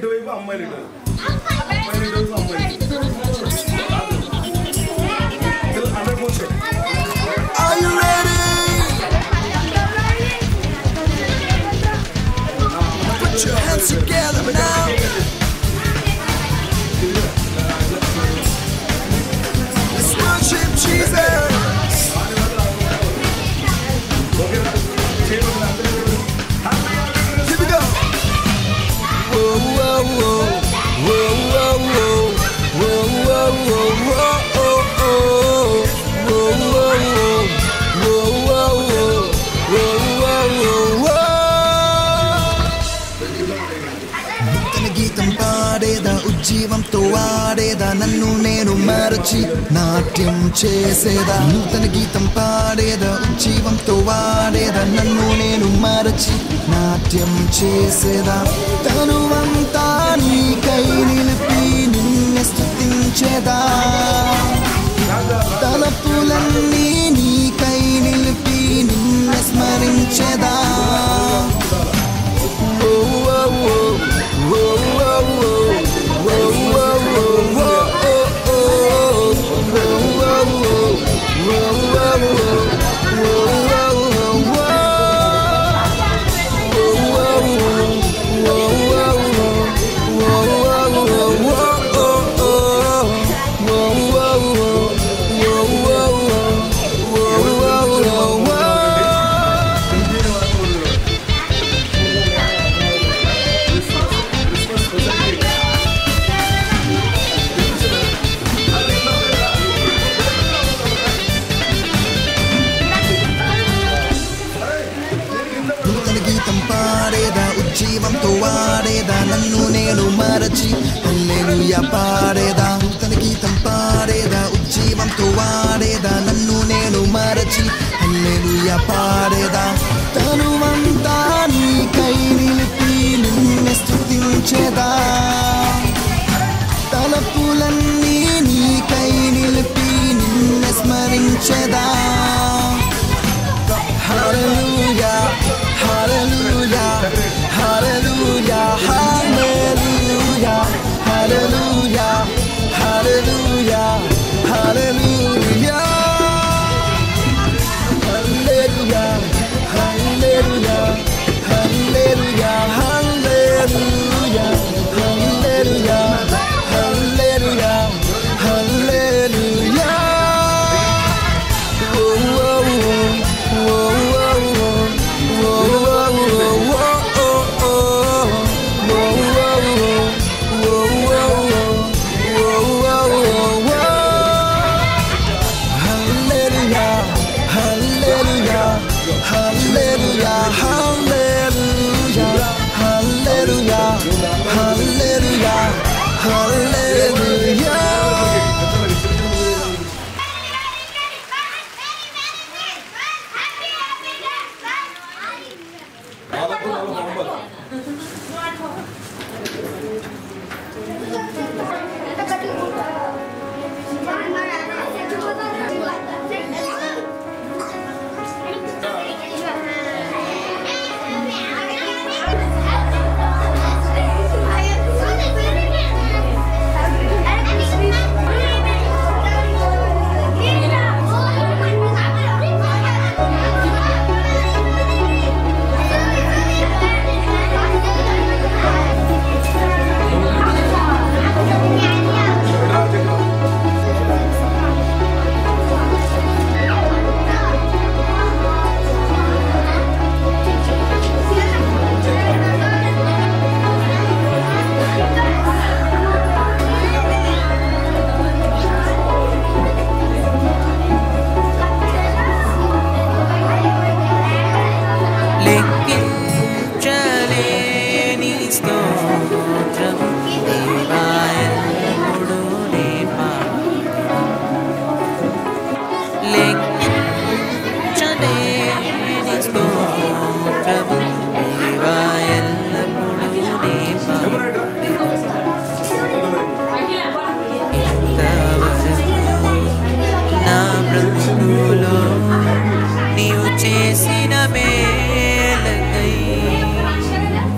ఇటువైపు అమ్మాయిలు ఇటువైపు అమ్మాయిలు అందరూ కూర్చోండి. Together now. Let's worship Jesus. Here we go. Whoa, whoa, whoa, whoa, whoa, whoa, whoa, whoa, whoa, whoa, whoa, whoa, whoa, whoa. గీతం పాడేదా ఉజ్జీవంతో ఆడేదా నన్ను నేను మరచి నాట్యం చేసేదా నూతన గీతం పాడేదా ఉజ్జీవంతో ఆడేదా నన్ను నేను మరచి నాట్యం చేసేదా తనువంతా నీకై నిలిపి నిన్ను స్తుతించేదా తలపులన్నీ నీకై నిలిపి నిన్ను స్మరించేదా పాడేదా ఉజ్జీవంతో వాడేదా నన్ను నేను మరచి హల్లెలూయా పాడేదా నూతన గీతం పాడేదా ఉజ్జీవంతో వాడేదా నన్ను నేను మరచి హల్లెలూయా పాడేదా తనువంతా నీకై నిలిపి నిన్ను స్తుతించేదా తలపులన్నీ నీకై నిలిపి నిన్ను స్మరించేదా Hallelujah, hallelujah, hallelujah, hallelujah, hallelujah, hallelujah, hallelujah, hallelujah, hallelujah, hallelujah, hallelujah, hallelujah, hallelujah, hallelujah.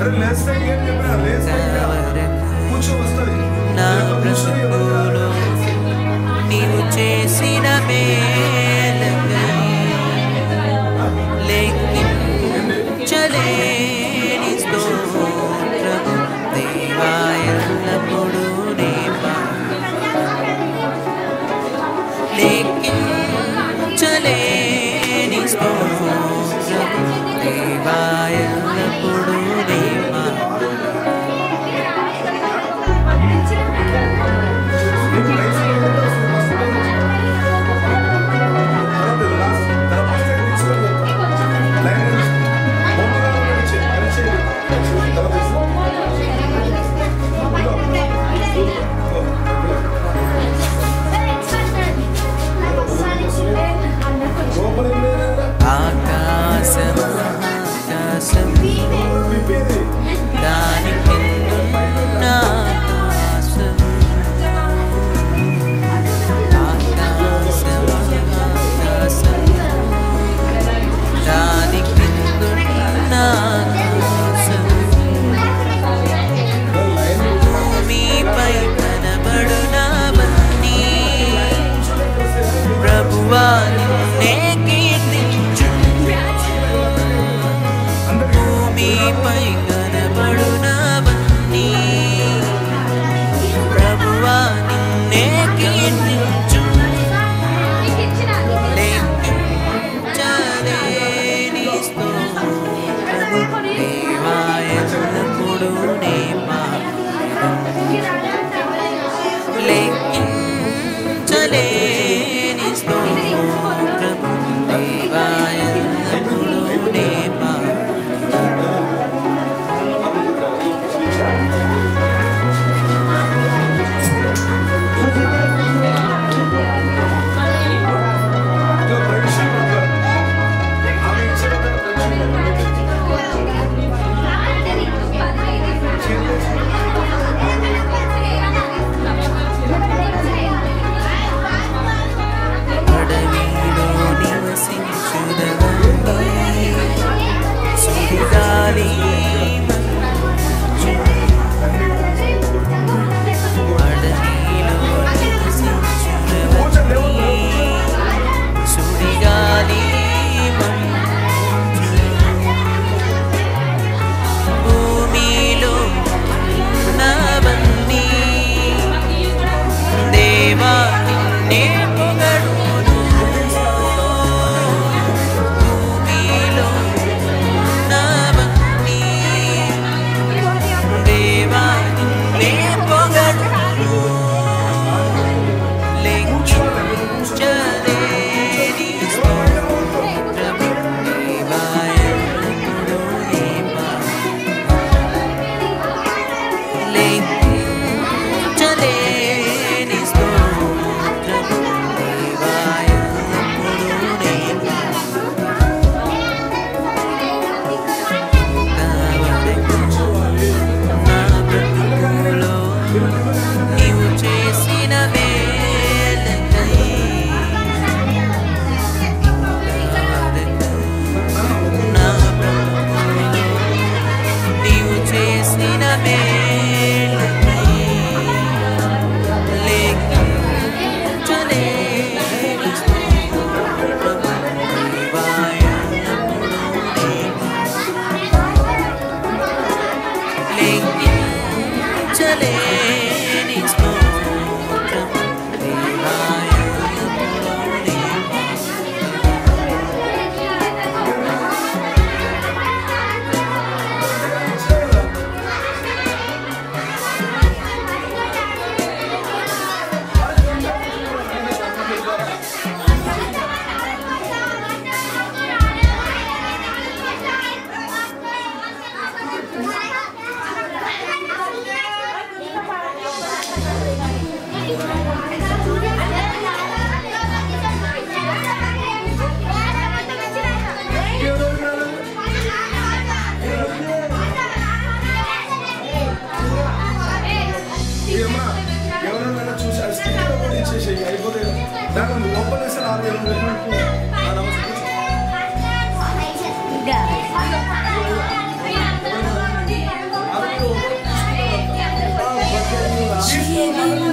Let's take it.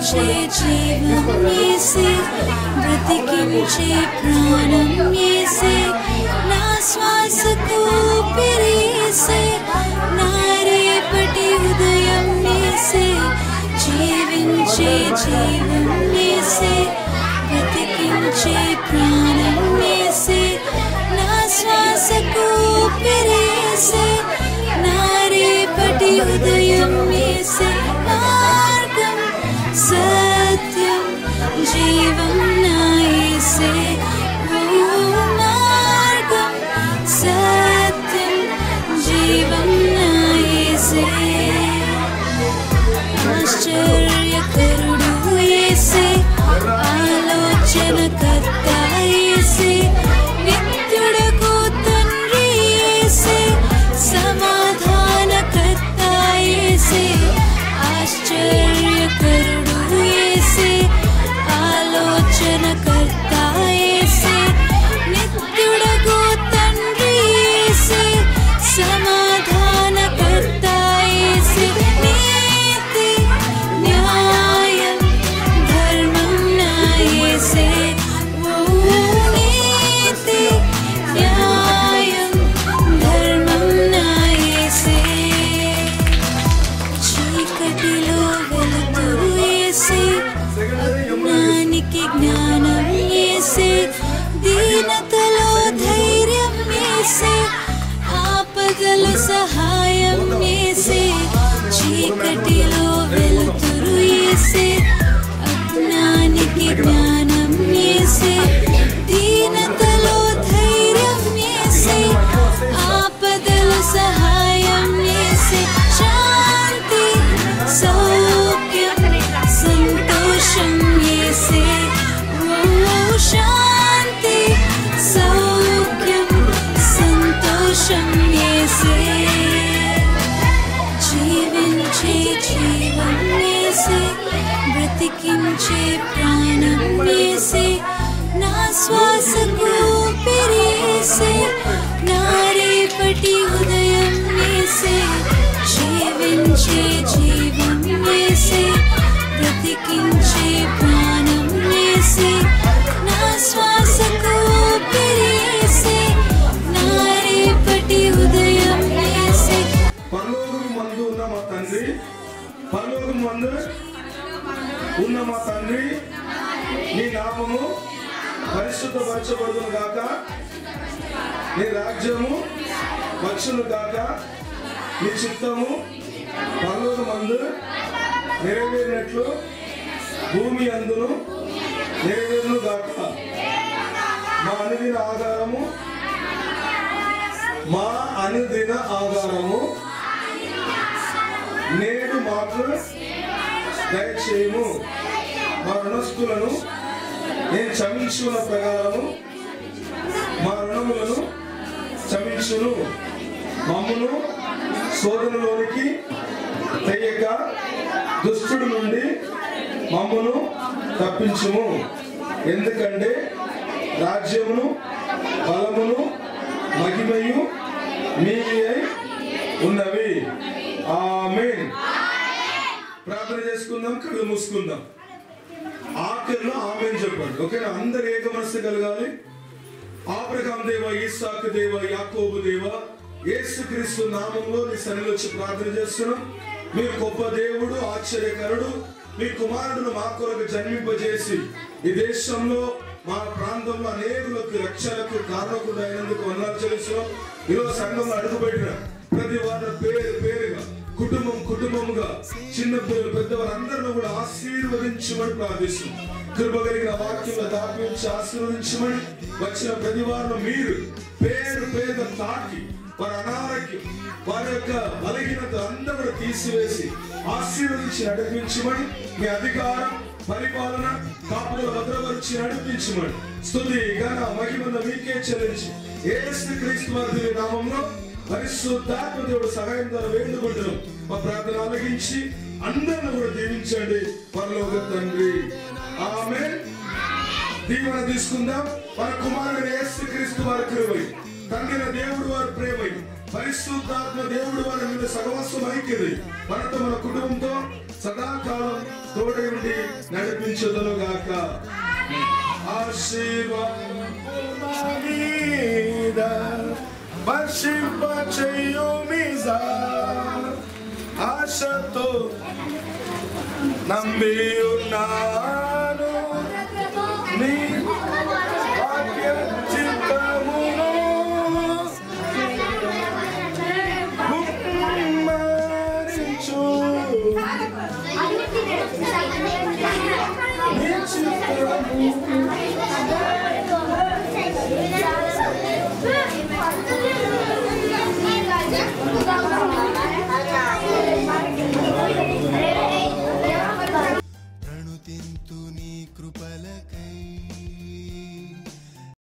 జీవించే జీవం యేసే బ్రతికించే ప్రాణం యేసే నా శ్వాసకు ఊపిరి యేసే నా రేపటి ఉదయం యేసే జీవించే జీవం యేసే బ్రతికించే ప్రాణం యేసే నా శ్వాసకు ఊపిరి యేసే నా రేపటి ఉదయం యేసే మార్గం సత్యం జీవం నా యేసే మార్గం సత్యం జీవం నా యేసే ఆశ్చర్యకరుడు యేసే ఆలోచనకర్త యేసే నిత్యుడకు తండ్రి యేసే సమాధానకర్త యేసే ఆశ్చర్యకరుడు యేసే ఆలోచనకర్త యేసే నిత్యుడకు తండ్రి యేసే సమాధానకర్త యేసే నీతి న్యాయం ధర్మం నా యేసే నీతి న్యాయం ధర్మం నా యేసే చీకటిలో వెలుతురు యేసే అజ్ఞానికి జ్ఞానం యేసే దీనతలో ధైర్యం యేసే ఆపదలో సహాయం యేసే చీకటిలో వెలుతురు యేసే అజ్ఞానికి జ్ఞానం యేసే దీనతలో ధైర్యం యేసే ఆపదలో సహాయం యేసే శాంతి సౌఖ్యం సంతోషం యేసే శాంతి సౌఖ్యం సంతోషం యేసే జీవించే జీవం యేసే బ్రతికించే ప్రాణం యేసే నా శ్వాసకు ఊపిరి యేసే నా రేపటి ఉదయం యేసే జీవించే జీవం యేసే బ్రతికించే ప్రాణం యేసే నా శ్వాసకు ఊపిరి యేసే నా రేపటి ఉదయం యేసే పరలోకము మందు ఉన్న మా తండ్రి, పరలోకము మందు ఉన్న మా తండ్రి, నీ నామము పరిశుద్ధపరచబడును గాక, నీ రాజ్యము వచ్చును గాక, నీ చిత్తము పరలోకమందు నెరవేరినట్లు భూమి అందును నెరవేరును గాక. మా అనుదిన ఆధారము నేడు మాకు దయచేయము. మా రుణస్థులను నేను క్షమించున్న ప్రకారము మా రుణములను క్షమించును. మమ్మును శోధనలోనికి తెయ్యక దుష్టుడి నుండి మమ్మును తప్పించుము. ఎందుకంటే రాజ్యమును బలమును మహిమయు మీవే ఉన్నవి. ఆమేన్. ప్రార్థన చేసుకుందాం, కళ్ళు మూసుకుందాం. ఆఖరిలో ఆమేన్ చెప్పండి. ఓకేనా? అందరు ఏక మనస్సు కలగాలి. అబ్రహాము దేవ, ఇస్సాకు దేవ, యాకోబు దేవ, యేసుక్రీస్తు నామంలో నీ సన్నిధిలో వచ్చి ప్రార్థన చేస్తున్నాం. మీరు గొప్ప దేవుడు, ఆశ్చర్యకరుడు. మీ కుమారుడును మా కొరకు జన్మింపజేసి ఈ దేశంలో మా ప్రాంతంలో అనేకులకు రక్షణకు కారణకుడు అయినందుకు వందనాలు చెల్లిస్తున్నాం. ఈరోజు సంఘంలో అడుగుపెట్టిన ప్రతి వారి పేరు పేరుగా కుటుంబం కుటుంబముగా చిన్న పిల్లలు పెద్దవారు అందరిని కూడా ఆశీర్వదించమని ప్రార్థిస్తున్నాం. కృప కలిగిన వాక్యంలో దాపించి ఆశీర్వదించమని వచ్చిన ప్రతి వారిని మీరు పేరు పేరు తాకి వారి అనారోగ్యం వారి యొక్క బలహీనత అందరూ తీసివేసి ఆశీర్వదించి నడిపించమని మీ అధికారం పరిపాలన కాపుదల భద్రపరిచి నడిపించమని స్తుతి ఘన మహిమ మీకే చెల్లించి యేసుక్రీస్తు వారి నామంలో పరిశుద్ధాత్మ దేవుడు సహాయం ద్వారా వేడుకుంటున్నాం. మా ప్రార్థన ఆలకించి అందరిని కూడా దీవించండి పరలోక తండ్రి. ఆమేన్. దీవెన తీసుకుందాం. మన కుమారుడు యేసుక్రీస్తు వారి కృపై, తండ్రి దేవుడు వారి ప్రేమై, పరిశుద్ధాత్మ దేవుడు వారి మీద సహవాసం ఐక్యది మనతో మన కుటుంబంతో సదాకాలం తోడై ఉండి నడిపించుదును గాక. వర్షింప చెయ్యుమిజా ఆశతో నమ్మి ఉన్నా